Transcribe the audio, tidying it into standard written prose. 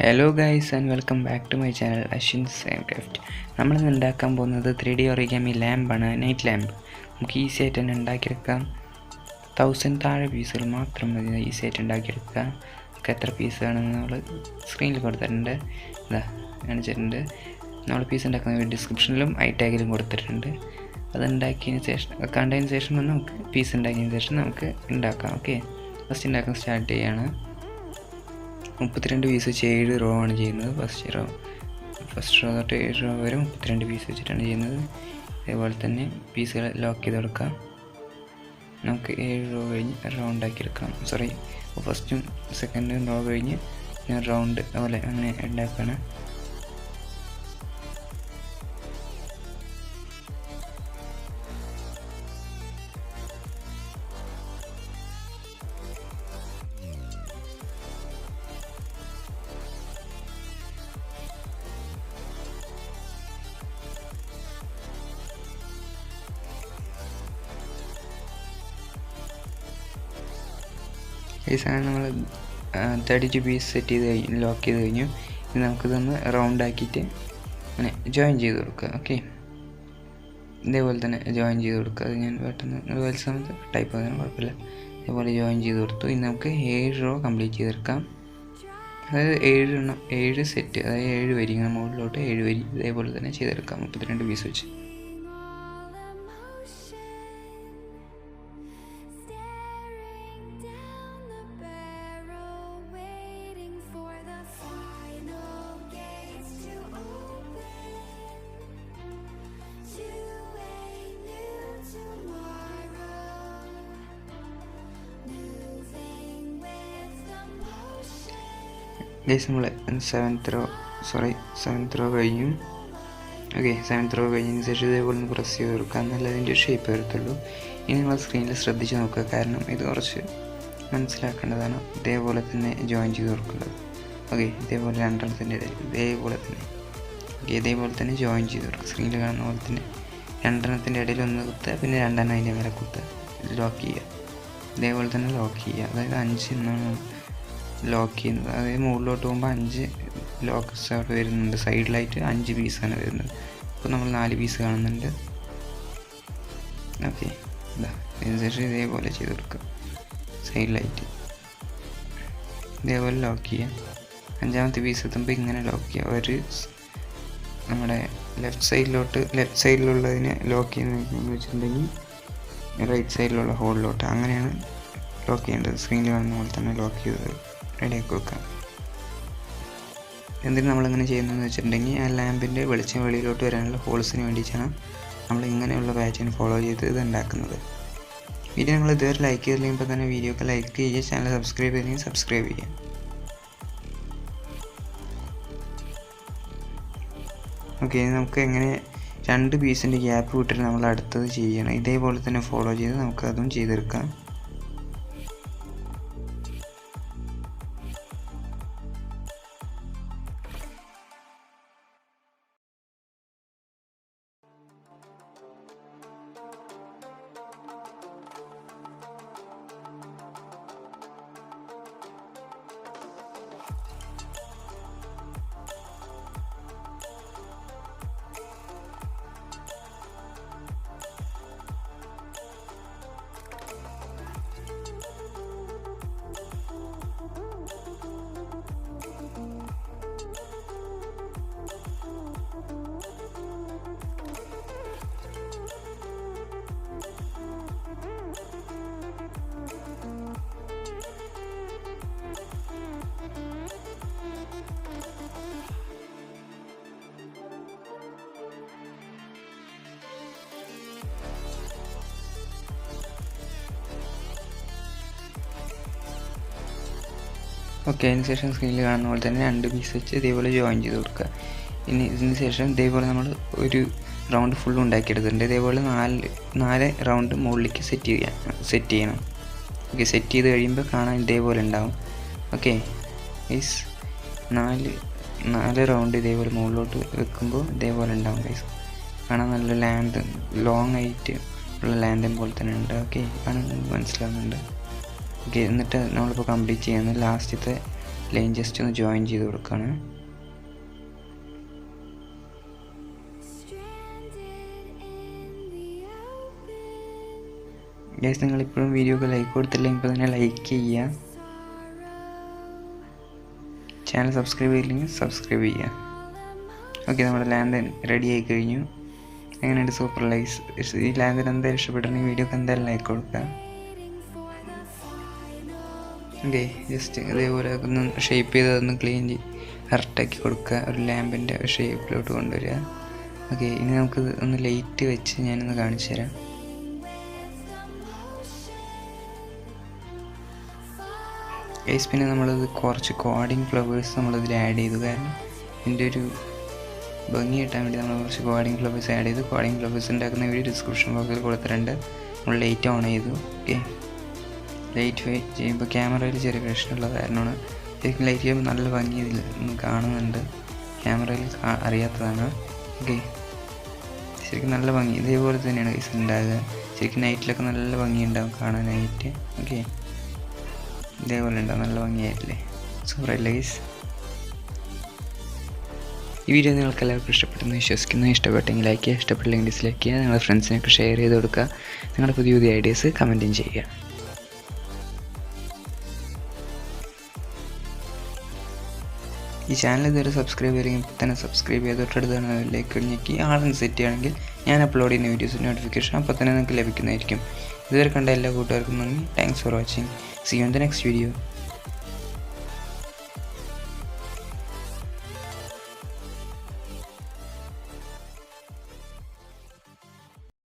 Hello guys and welcome back to my channel ASWIN'S HANDCRAFTS. നമ്മൾ ഇന്ന് ഉണ്ടാക്കാൻ പോകുന്നത് 3D origami lamp ആണ്, നൈറ്റ് ലാമ്പ്. നമുക്ക് ഈസി ആയിട്ട് തന്നെ ഉണ്ടാക്കിയെടുക്കാം. 1000 താഴെ പീസുകൾ മാത്രം മതി ഈസി ആയിട്ട് ഉണ്ടാക്കിയെടുക്കാം. നമുക്ക് എത്ര പീസ് വേണമെന്ന് നമ്മൾ സ്ക്രീനിൽ കൊടുത്തിട്ടുണ്ട്. ഇതാ കാണിച്ചിട്ടുണ്ട്. നമ്മൾ പീസ് ഉണ്ടാക്കുന്ന ഡിസ്ക്രിപ്ഷനിലും ഐ ടാഗിലും കൊടുത്തിട്ടുണ്ട്. അത് ഉണ്ടാക്കിയതിന് ശേഷം കണ്ടതിന് ശേഷം നമുക്ക് പീസ് ഉണ്ടാക്കിയതിന് ശേഷം നമുക്ക് ഉണ്ടാക്കാം. ഓക്കെ, ഫസ്റ്റ് ഉണ്ടാക്കാൻ സ്റ്റാർട്ട് ചെയ്യാണ്. 32 പീസ് വെച്ച് 7 റോ ആണ് ചെയ്യുന്നത്. ഫസ്റ്റ് റോ തൊട്ട് 7 റോ വരെ 32 പീസ് വെച്ചിട്ടാണ് ചെയ്യുന്നത്. അതേപോലെ തന്നെ പീസുകൾ ലോക്ക് ചെയ്ത് കൊടുക്കാം. നമുക്ക് 7 റോ കഴിഞ്ഞ് റൗണ്ട് ആക്കിയെടുക്കാം. ഫസ്റ്റും സെക്കൻഡും റോ കഴിഞ്ഞ് ഞാൻ റൗണ്ട് അതുപോലെ അങ്ങനെ ഉണ്ടാക്കുകയാണ്. ഈ സാധനം നമ്മൾ 32 പീസ് സെറ്റ് ചെയ്ത് കഴിഞ്ഞു, ലോക്ക് ചെയ്ത് കഴിഞ്ഞു. ഇനി നമുക്കിതൊന്ന് റൗണ്ട് ആക്കിയിട്ട് അങ്ങനെ ജോയിൻ ചെയ്ത് കൊടുക്കുക. ഓക്കെ, ഇതേപോലെ തന്നെ ജോയിൻ ചെയ്ത് കൊടുക്കുക. അത് ഞാൻ പെട്ടെന്ന് വലിയ സമയത്ത് ടൈപ്പ് ആകാൻ കുഴപ്പമില്ല. ഇതേപോലെ ജോയിൻ ചെയ്ത് കൊടുത്തു. ഇനി നമുക്ക് 7 റോ കംപ്ലീറ്റ് ചെയ്തെടുക്കാം. അതായത് 7 സെറ്റ്, അതായത് 7 വരി, ഇങ്ങനെ മുകളിലോട്ട് 7 വരി ഇതേപോലെ തന്നെ ചെയ്തെടുക്കാം 32 പീസ് വെച്ച്. ഗൈസ്, നമ്മൾ 7th റോ കഴിഞ്ഞു. ഓക്കെ, 7th റോ കഴിഞ്ഞതിന് ശേഷം ഇതേപോലെ ഒന്ന് പ്രസ് ചെയ്ത് കൊടുക്കുക. എന്നാലും അതിൻ്റെ ഷേപ്പ് വരത്തുള്ളൂ. ഇനി നിങ്ങൾ സ്ക്രീനിൽ ശ്രദ്ധിച്ച് നോക്കുക, കാരണം ഇത് കുറച്ച് മനസ്സിലാക്കേണ്ടതാണ്. ഇതേപോലെ തന്നെ ജോയിൻ ചെയ്ത് കൊടുക്കേണ്ടത്. ഓക്കെ, ഇതേപോലെ രണ്ടെണ്ണത്തിൻ്റെ ഇടയിൽ ഇതേപോലെ തന്നെ ജോയിൻ ചെയ്ത് കൊടുക്കുക. സ്ക്രീനിൽ കാണുന്ന പോലെ തന്നെ രണ്ടെണ്ണത്തിൻ്റെ ഇടയിൽ ഒന്ന് കുത്തുക, പിന്നെ രണ്ടെണ്ണം അതിൻ്റെ മേലെ കുത്തുക, ലോക്ക് ചെയ്യുക. ഇതേപോലെ തന്നെ ലോക്ക് ചെയ്യുക. അതായത് 5 എന്നാണ് ലോക്ക് ചെയ്യുന്നത്. അതായത് മുകളിലോട്ട് പോകുമ്പോൾ 5 ലോക്ക്സ് അവിടെ വരുന്നുണ്ട്. സൈഡിലായിട്ട് 5 പീസാണ് വരുന്നത്. അപ്പോൾ നമ്മൾ 4 പീസ് കാണുന്നുണ്ട്. ഓക്കെ, അതിനുശേഷം ഇതേപോലെ ചെയ്ത് കൊടുക്കുക. സൈഡിലായിട്ട് ഇതേപോലെ ലോക്ക് ചെയ്യുക. 5ാമത്തെ പീസ് എത്തുമ്പോൾ ഇങ്ങനെ ലോക്ക് ചെയ്യുക. ഒരു നമ്മുടെ ലെഫ്റ്റ് സൈഡിലുള്ളതിനെ ലോക്ക് ചെയ്യുന്നതെന്ന് വെച്ചിട്ടുണ്ടെങ്കിൽ റൈറ്റ് സൈഡിലുള്ള ഹോളിലോട്ട് അങ്ങനെയാണ് ലോക്ക് ചെയ്യേണ്ടത്. സ്ക്രീനിൽ കാണുന്ന പോലെ തന്നെ ലോക്ക് ചെയ്ത് റെഡിയാക്കി വെക്കാം. എന്തിന് നമ്മളിങ്ങനെ ചെയ്യുന്നതെന്ന് വെച്ചിട്ടുണ്ടെങ്കിൽ ആ ലാമ്പിൻ്റെ വെളിച്ചം വെളിയിലോട്ട് വരാനുള്ള ഹോൾസിന് വേണ്ടിയിട്ടാണ് നമ്മൾ ഇങ്ങനെയുള്ള പാറ്റേൺ ഫോളോ ചെയ്ത് ഇത് ഉണ്ടാക്കുന്നത്. വീഡിയോ നിങ്ങൾ ഇതുവരെ ലൈക്ക് ചെയ്തില്ലെങ്കിൽ തന്നെ വീഡിയോക്ക് ലൈക്ക് ചെയ്യുക, ചാനൽ സബ്സ്ക്രൈബ് ചെയ്തെങ്കിൽ സബ്സ്ക്രൈബ് ചെയ്യുക. ഓക്കെ, നമുക്ക് എങ്ങനെ 2 പീസിൻ്റെ ഗ്യാപ്പ് വിട്ടിട്ട് നമ്മൾ അടുത്തത് ചെയ്യണം. ഇതേപോലെ തന്നെ ഫോളോ ചെയ്ത് നമുക്ക് അതും ചെയ്തെടുക്കാം. ഓക്കെ, അതിന് ശേഷം സ്ക്രീനിൽ കാണുന്ന പോലെ തന്നെ 2 പീസ് വെച്ച് ഇതേപോലെ ജോയിൻ ചെയ്ത് കൊടുക്കുക. ഇനി ഇതിന് ശേഷം ഇതേപോലെ നമ്മൾ ഒരു റൗണ്ട് ഫുൾ ഉണ്ടാക്കിയെടുത്തിട്ടുണ്ട്. ഇതേപോലെ 4 റൗണ്ട് മുകളിലേക്ക് സെറ്റ് ചെയ്യണം. ഓക്കെ, സെറ്റ് ചെയ്ത് കഴിയുമ്പോൾ കാണാൻ ഇതേപോലെ ഉണ്ടാവും. ഓക്കെ ഗൈസ്, 4 റൗണ്ട് ഇതേപോലെ മുകളിലോട്ട് വെക്കുമ്പോൾ ഇതേപോലെ ഉണ്ടാവും ഗൈസ്. കാണാൻ നല്ല ലാൻഡ് ലോങ് ആയിട്ട് ഉള്ള ലാൻഡും പോലെ തന്നെ ഉണ്ട്. ഓക്കെ, കാണാൻ മനസ്സിലാവുന്നുണ്ട്. ഓക്കെ, എന്നിട്ട് നമ്മളിപ്പോൾ കംപ്ലീറ്റ് ചെയ്യുന്നത് ലാസ്റ്റത്തെ ലൈൻ ജസ്റ്റ് ഒന്ന് ജോയിൻ ചെയ്ത് കൊടുക്കുകയാണ്. ഗൈസ്, നിങ്ങളിപ്പോഴും വീഡിയോക്ക് ലൈക്ക് കൊടുത്തില്ലെങ്കിൽ ഇപ്പോൾ തന്നെ ലൈക്ക് ചെയ്യുക. ചാനൽ സബ്സ്ക്രൈബ് ചെയ്തില്ലെങ്കിൽ സബ്സ്ക്രൈബ് ചെയ്യുക. ഓക്കെ, നമ്മുടെ ലാൻഡ് റെഡി ആയി കഴിഞ്ഞു. എങ്ങനെയുണ്ട്? സൂപ്പർ ലൈസ്. ഈ ലാൻഡിന് എന്തായാലും ഇഷ്ടപ്പെട്ടിട്ടുണ്ടെങ്കിൽ വീഡിയോക്ക് എന്തായാലും ലൈക്ക് കൊടുക്കുക. ഓക്കെ, ജസ്റ്റ് ഇതേപോലെ ഒന്ന് ഷേപ്പ് ചെയ്തതൊന്ന് ക്ലീൻ കറക്റ്റാക്കി കൊടുക്കുക. ഒരു ലാമ്പിൻ്റെ ഷേപ്പിലോട്ട് കൊണ്ടുവരിക. ഓക്കെ, ഇനി നമുക്ക് ഒന്ന് ലൈറ്റ് വെച്ച് ഞാനൊന്ന് കാണിച്ചു തരാം. ഗൈസ്, പിന്നെ നമ്മളത് കുറച്ച് കോഡിങ് ഫ്ലവേഴ്സ് നമ്മളിതിൽ ആഡ് ചെയ്തു. കാരണം ഇതിൻ്റെ ഒരു ഭംഗി കിട്ടാൻ വേണ്ടി നമ്മൾ കുറച്ച് കോഡിങ് ഫ്ലവേഴ്സ് ആഡ് ചെയ്തു. കോഡിങ് ഫ്ലവേഴ്സ് ഉണ്ടാക്കുന്ന വീഡിയോ ഡിസ്ക്രിപ്ഷൻ ബോക്സിൽ കൊടുത്തിട്ടുണ്ട്. നമ്മൾ ലൈറ്റ് ഓൺ ചെയ്തു. ഓക്കെ, ലൈറ്റ് ചെയ്യുമ്പോൾ ക്യാമറയിൽ ചെറിയ പ്രശ്നമുള്ള കാരണമാണ്. ശരിക്കും ലൈറ്റ് ചെയ്യുമ്പോൾ നല്ല ഭംഗി ഇതിൽ കാണുന്നുണ്ട്. ക്യാമറയിൽ അറിയാത്തതാണ്. ഓക്കെ, ശരിക്കും നല്ല ഭംഗി ഇതേപോലെ തന്നെയാണ് ഗൈസ് ഉണ്ടാകുക. ശരിക്കും നൈറ്റിലൊക്കെ നല്ല ഭംഗി ഉണ്ടാകും കാണാനായിട്ട്. ഓക്കെ, ഇതേപോലെ ഉണ്ടാകും, നല്ല ഭംഗിയായിട്ടില്ലേ? സൂപ്പറല്ലേ ഗൈസ്? ഈ വീഡിയോ നിങ്ങൾക്ക് എല്ലാവർക്കും ഇഷ്ടപ്പെട്ടെന്ന് വിശ്വസിക്കുന്നു. ഇഷ്ടപ്പെട്ടെങ്കിൽ ലൈക്ക് ചെയ്യുക, ഇഷ്ടപ്പെട്ടില്ലെങ്കിൽ ഡിസ്ലൈക്ക് ചെയ്യുക. നിങ്ങളുടെ ഫ്രണ്ട്സിനൊക്കെ ഷെയർ ചെയ്ത് കൊടുക്കുക. നിങ്ങളുടെ പുതിയ പുതിയ ഐഡിയാസ് കമൻറ്റും ചെയ്യുക. ഈ ചാനൽ ഇതുവരെ സബ്സ്ക്രൈബ് ചെയ്തെങ്കിൽ തന്നെ സബ്സ്ക്രൈബ് ചെയ്ത് തൊട്ടടുത്താണ് ലൈക്ക് ഞെക്കി ആളെന്ന് സെറ്റ് ചെയ്യുകയാണെങ്കിൽ ഞാൻ അപ്ലോഡ് ചെയ്യുന്ന വീഡിയോസിൻ്റെ നോട്ടിഫിക്കേഷൻ അപ്പോൾ തന്നെ നിങ്ങൾക്ക് ലഭിക്കുന്നതായിരിക്കും. ഇതുവരെ കണ്ട എല്ലാ കൂട്ടുകാർക്കും നന്ദി. Thanks for watching. See you in the next video.